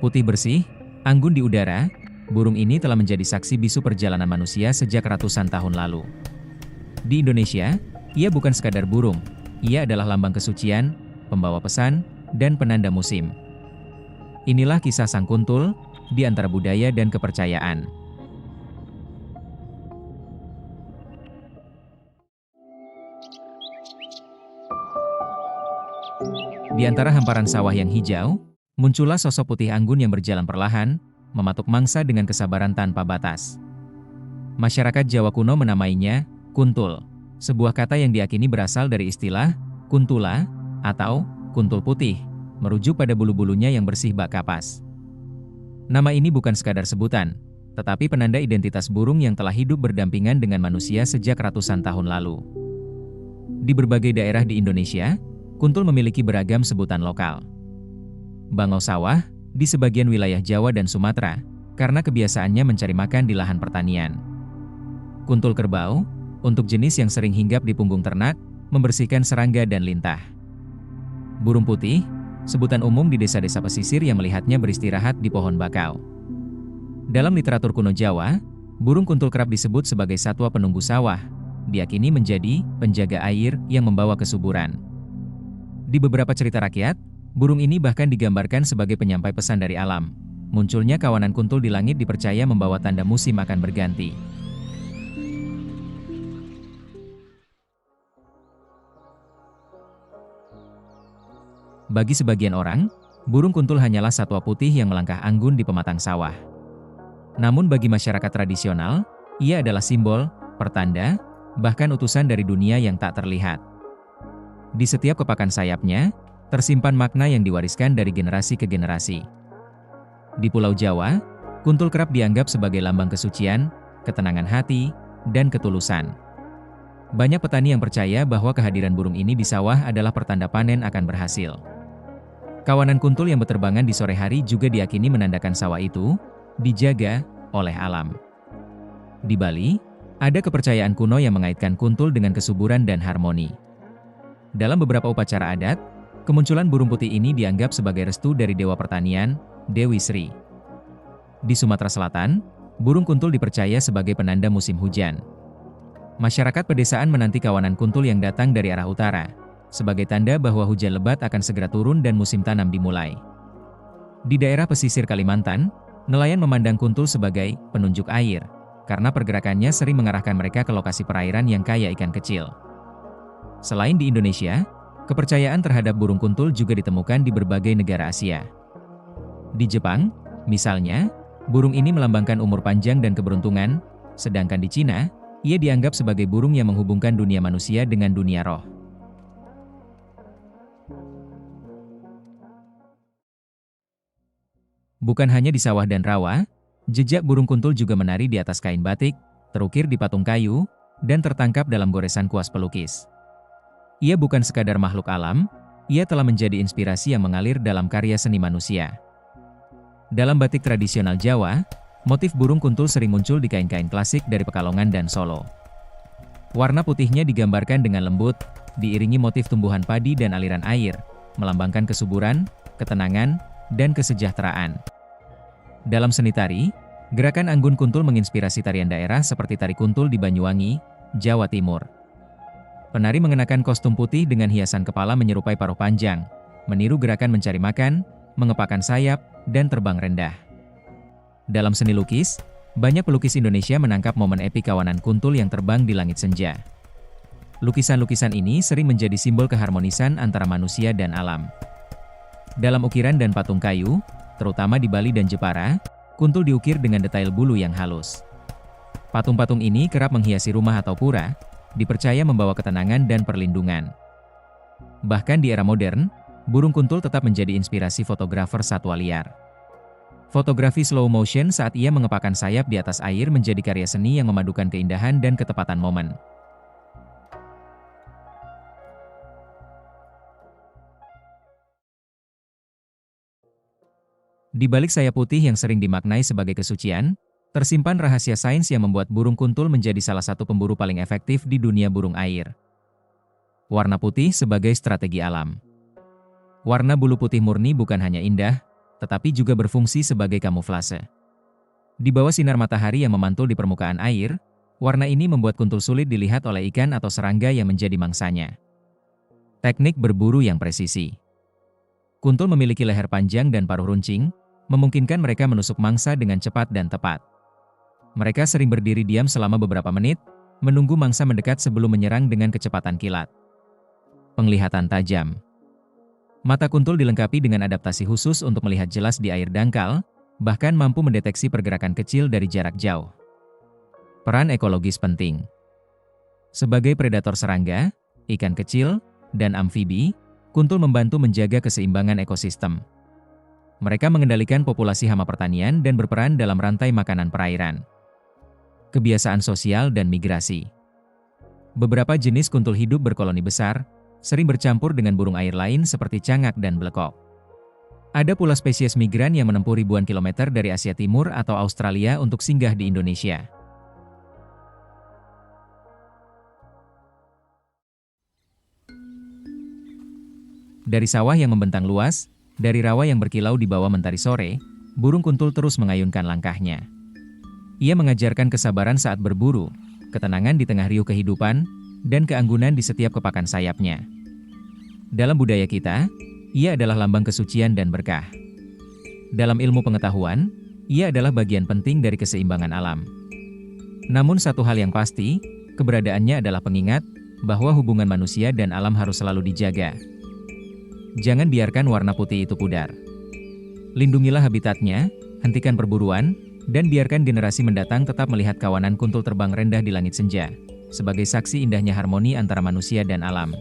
Putih bersih, anggun di udara, burung ini telah menjadi saksi bisu perjalanan manusia sejak ratusan tahun lalu. Di Indonesia, ia bukan sekadar burung, ia adalah lambang kesucian, pembawa pesan, dan penanda musim. Inilah kisah sang kuntul, di antara budaya dan kepercayaan. Di antara hamparan sawah yang hijau, muncullah sosok putih anggun yang berjalan perlahan, mematuk mangsa dengan kesabaran tanpa batas. Masyarakat Jawa kuno menamainya kuntul, sebuah kata yang diyakini berasal dari istilah kuntula atau kuntul putih, merujuk pada bulu-bulunya yang bersih bak kapas. Nama ini bukan sekadar sebutan, tetapi penanda identitas burung yang telah hidup berdampingan dengan manusia sejak ratusan tahun lalu. Di berbagai daerah di Indonesia, kuntul memiliki beragam sebutan lokal. Bangau sawah, di sebagian wilayah Jawa dan Sumatera, karena kebiasaannya mencari makan di lahan pertanian. Kuntul kerbau, untuk jenis yang sering hinggap di punggung ternak, membersihkan serangga dan lintah. Burung putih, sebutan umum di desa-desa pesisir yang melihatnya beristirahat di pohon bakau. Dalam literatur kuno Jawa, burung kuntul kerap disebut sebagai satwa penunggu sawah, diyakini menjadi penjaga air yang membawa kesuburan. Di beberapa cerita rakyat, burung ini bahkan digambarkan sebagai penyampai pesan dari alam. Munculnya kawanan kuntul di langit dipercaya membawa tanda musim akan berganti. Bagi sebagian orang, burung kuntul hanyalah satwa putih yang melangkah anggun di pematang sawah. Namun bagi masyarakat tradisional, ia adalah simbol, pertanda, bahkan utusan dari dunia yang tak terlihat. Di setiap kepakan sayapnya, tersimpan makna yang diwariskan dari generasi ke generasi. Di Pulau Jawa, kuntul kerap dianggap sebagai lambang kesucian, ketenangan hati, dan ketulusan. Banyak petani yang percaya bahwa kehadiran burung ini di sawah adalah pertanda panen akan berhasil. Kawanan kuntul yang berterbangan di sore hari juga diyakini menandakan sawah itu dijaga oleh alam. Di Bali, ada kepercayaan kuno yang mengaitkan kuntul dengan kesuburan dan harmoni. Dalam beberapa upacara adat, kemunculan burung putih ini dianggap sebagai restu dari Dewa Pertanian, Dewi Sri. Di Sumatera Selatan, burung kuntul dipercaya sebagai penanda musim hujan. Masyarakat pedesaan menanti kawanan kuntul yang datang dari arah utara, sebagai tanda bahwa hujan lebat akan segera turun dan musim tanam dimulai. Di daerah pesisir Kalimantan, nelayan memandang kuntul sebagai penunjuk air, karena pergerakannya sering mengarahkan mereka ke lokasi perairan yang kaya ikan kecil. Selain di Indonesia, kepercayaan terhadap burung kuntul juga ditemukan di berbagai negara Asia. Di Jepang, misalnya, burung ini melambangkan umur panjang dan keberuntungan, sedangkan di Cina, ia dianggap sebagai burung yang menghubungkan dunia manusia dengan dunia roh. Bukan hanya di sawah dan rawa, jejak burung kuntul juga menari di atas kain batik, terukir di patung kayu, dan tertangkap dalam goresan kuas pelukis. Ia bukan sekadar makhluk alam, ia telah menjadi inspirasi yang mengalir dalam karya seni manusia. Dalam batik tradisional Jawa, motif burung kuntul sering muncul di kain-kain klasik dari Pekalongan dan Solo. Warna putihnya digambarkan dengan lembut, diiringi motif tumbuhan padi dan aliran air, melambangkan kesuburan, ketenangan, dan kesejahteraan. Dalam seni tari, gerakan anggun kuntul menginspirasi tarian daerah seperti tari kuntul di Banyuwangi, Jawa Timur. Penari mengenakan kostum putih dengan hiasan kepala menyerupai paruh panjang, meniru gerakan mencari makan, mengepakkan sayap, dan terbang rendah. Dalam seni lukis, banyak pelukis Indonesia menangkap momen epik kawanan kuntul yang terbang di langit senja. Lukisan-lukisan ini sering menjadi simbol keharmonisan antara manusia dan alam. Dalam ukiran dan patung kayu, terutama di Bali dan Jepara, kuntul diukir dengan detail bulu yang halus. Patung-patung ini kerap menghiasi rumah atau pura, dipercaya membawa ketenangan dan perlindungan. Bahkan di era modern, burung kuntul tetap menjadi inspirasi fotografer satwa liar. Fotografi slow motion saat ia mengepakkan sayap di atas air menjadi karya seni yang memadukan keindahan dan ketepatan momen. Di balik sayap putih yang sering dimaknai sebagai kesucian, tersimpan rahasia sains yang membuat burung kuntul menjadi salah satu pemburu paling efektif di dunia burung air. Warna putih sebagai strategi alam. Warna bulu putih murni bukan hanya indah, tetapi juga berfungsi sebagai kamuflase. Di bawah sinar matahari yang memantul di permukaan air, warna ini membuat kuntul sulit dilihat oleh ikan atau serangga yang menjadi mangsanya. Teknik berburu yang presisi. Kuntul memiliki leher panjang dan paruh runcing, memungkinkan mereka menusuk mangsa dengan cepat dan tepat. Mereka sering berdiri diam selama beberapa menit, menunggu mangsa mendekat sebelum menyerang dengan kecepatan kilat. Penglihatan tajam. Mata kuntul dilengkapi dengan adaptasi khusus untuk melihat jelas di air dangkal, bahkan mampu mendeteksi pergerakan kecil dari jarak jauh. Peran ekologis penting. Sebagai predator serangga, ikan kecil, dan amfibi, kuntul membantu menjaga keseimbangan ekosistem. Mereka mengendalikan populasi hama pertanian dan berperan dalam rantai makanan perairan. Kebiasaan sosial dan migrasi. Beberapa jenis kuntul hidup berkoloni besar, sering bercampur dengan burung air lain seperti cangak dan blekok. Ada pula spesies migran yang menempuh ribuan kilometer dari Asia Timur atau Australia untuk singgah di Indonesia. Dari sawah yang membentang luas, dari rawa yang berkilau di bawah mentari sore, burung kuntul terus mengayunkan langkahnya. Ia mengajarkan kesabaran saat berburu, ketenangan di tengah riuh kehidupan, dan keanggunan di setiap kepakan sayapnya. Dalam budaya kita, ia adalah lambang kesucian dan berkah. Dalam ilmu pengetahuan, ia adalah bagian penting dari keseimbangan alam. Namun satu hal yang pasti, keberadaannya adalah pengingat bahwa hubungan manusia dan alam harus selalu dijaga. Jangan biarkan warna putih itu pudar. Lindungilah habitatnya, hentikan perburuan, dan biarkan generasi mendatang tetap melihat kawanan kuntul terbang rendah di langit senja, sebagai saksi indahnya harmoni antara manusia dan alam.